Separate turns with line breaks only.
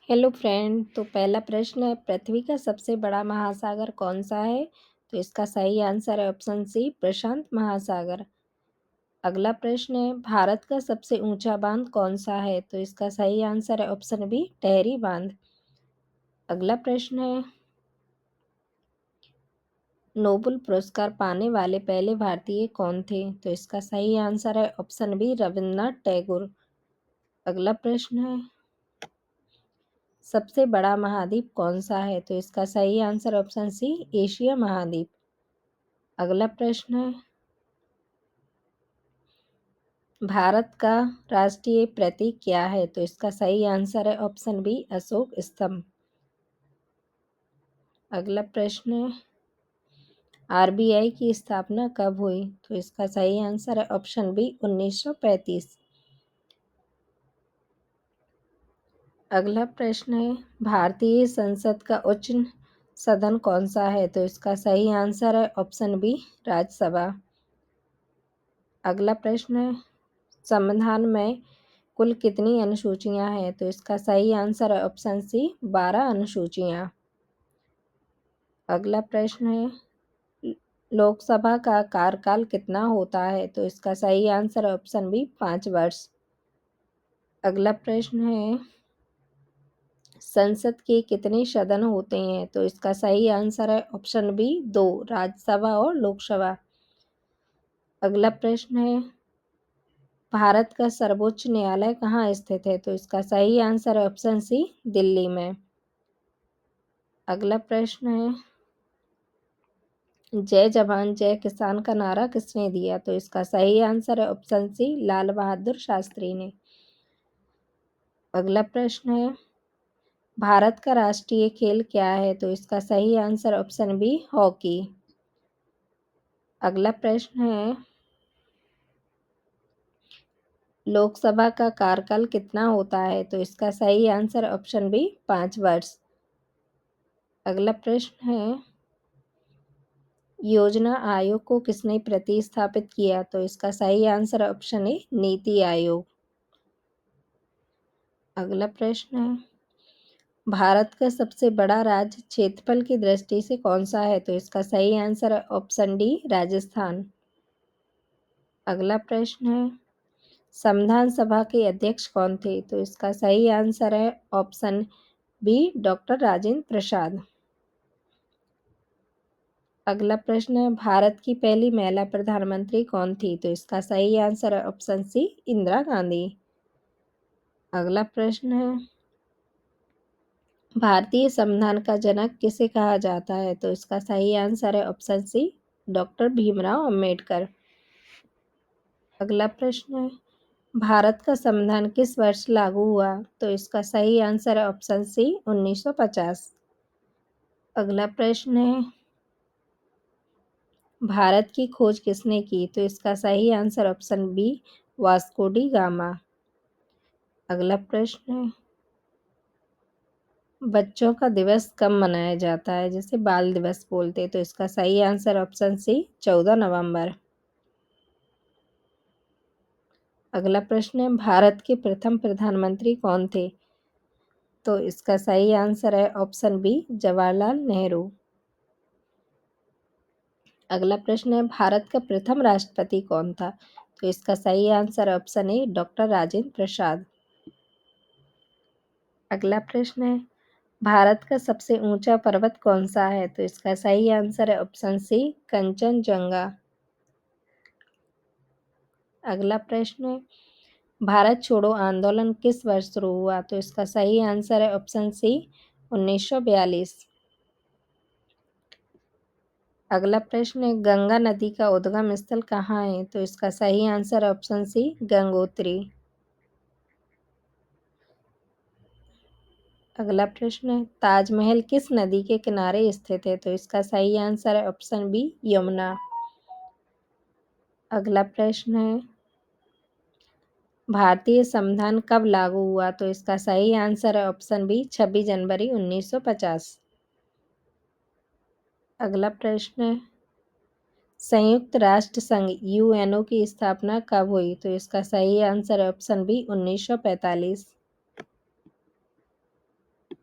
Hello friend. तो पहला प्रश्न है, पृथ्वी का सबसे बड़ा महासागर कौन सा है? तो इसका सही आंसर है ऑप्शन सी, प्रशांत महासागर। अगला प्रश्न है, भारत का सबसे ऊंचा बांध कौन सा है? तो इसका सही आंसर है ऑप्शन बी, टेहरी बांध। अगला प्रश्न है, नोबेल पुरस्कार पाने वाले पहले भारतीय कौन थे? तो इसका सही आंसर है ऑप्शन बी, रविन्द्रनाथ टैगोर। अगला प्रश्न है, सबसे बड़ा महाद्वीप कौन सा है? तो इसका सही आंसर ऑप्शन सी, एशिया महाद्वीप। अगला प्रश्न है, भारत का राष्ट्रीय प्रतीक क्या है? तो इसका सही आंसर है ऑप्शन बी, अशोक स्तंभ। अगला प्रश्न है, आरबीआई की स्थापना कब हुई? तो इसका सही आंसर है ऑप्शन बी, 1935। अगला प्रश्न है, भारतीय संसद का उच्च सदन कौन सा है? तो इसका सही आंसर है ऑप्शन बी, राज्यसभा। अगला प्रश्न है, संविधान में कुल कितनी अनुसूचियां हैं? तो इसका सही आंसर है ऑप्शन सी, 12 अनुसूचियां। अगला प्रश्न है, लोकसभा का कार्यकाल कितना होता है? तो इसका सही आंसर है ऑप्शन बी, 5 वर्ष। अगला प्रश्न है, संसद के कितने सदन होते हैं? तो इसका सही आंसर है ऑप्शन बी, 2, राज्यसभा और लोकसभा। अगला प्रश्न है, भारत का सर्वोच्च न्यायालय कहाँ स्थित है? तो इसका सही आंसर है ऑप्शन सी, दिल्ली में। अगला प्रश्न है, जय जवान जय किसान का नारा किसने दिया? तो इसका सही आंसर है ऑप्शन सी, लाल बहादुर शास्त्री ने। अगला प्रश्न है, भारत का राष्ट्रीय खेल क्या है? तो इसका सही आंसर ऑप्शन बी, हॉकी। अगला प्रश्न है, लोकसभा का कार्यकाल कितना होता है? तो इसका सही आंसर ऑप्शन बी, 5 वर्ष। अगला प्रश्न है, योजना आयोग को किसने प्रतिस्थापित किया? तो इसका सही आंसर ऑप्शन ए, नीति आयोग। अगला प्रश्न है, भारत का सबसे बड़ा राज्य क्षेत्रफल की दृष्टि से कौन सा है? तो इसका सही आंसर है ऑप्शन डी, राजस्थान। अगला प्रश्न है, संविधान सभा के अध्यक्ष कौन थे? तो इसका सही आंसर है option B, doctor Rajendra Prasad. अगला प्रश्न है, भारत की पहली महिला प्रधानमंत्री कौन थी? तो इसका सही आंसर है ऑप्शन सी, इंदिरा गांधी। अगला प्रश्न है, भारतीय संविधान का जनक किसे कहा जाता है? तो इसका सही आंसर है option C, doctor Bhimrao Ambedkar. अगला प्रश्न है, भारत का संविधान किस वर्ष लागू हुआ? तो इसका सही आंसर है ऑप्शन सी, 1950। अगला प्रश्न है, भारत की खोज किसने की? तो इसका सही answer option B, Vasco da Gama. अगला प्रश्न है, बच्चों का दिवस कब मनाया जाता है, जिसे बाल दिवस बोलते हैं? तो इसका सही आंसर ऑप्शन सी, 14 नवंबर। अगला प्रश्न है, भारत के प्रथम प्रधानमंत्री कौन थे? तो इसका सही आंसर है ऑप्शन बी, जवाहरलाल नेहरू। अगला प्रश्न है, भारत का प्रथम राष्ट्रपति कौन था? तो इसका सही answer option A, doctor Rajendra Prasad. अगला प्रश्न है, भारत का सबसे ऊंचा पर्वत कौन सा है? तो इसका सही आंसर है ऑप्शन सी, कंचनजंगा। अगला प्रश्न है, भारत छोड़ो आंदोलन किस वर्ष शुरू हुआ? तो इसका सही आंसर है ऑप्शन सी, 1942। अगला प्रश्न है, गंगा नदी का उद्गम स्थल कहाँ है? तो इसका सही आंसर है ऑप्शन सी, गंगोत्री। अगला प्रश्न है, ताजमहल किस नदी के किनारे स्थित है? तो इसका सही आंसर है ऑप्शन बी, यमुना। अगला प्रश्न है, भारतीय संविधान कब लागू हुआ? तो इसका सही आंसर है ऑप्शन बी, 26 जनवरी 1950। अगला प्रश्न है, संयुक्त राष्ट्र संघ यूएनओ की स्थापना कब हुई? तो इसका सही आंसर है ऑप्शन बी, 1945।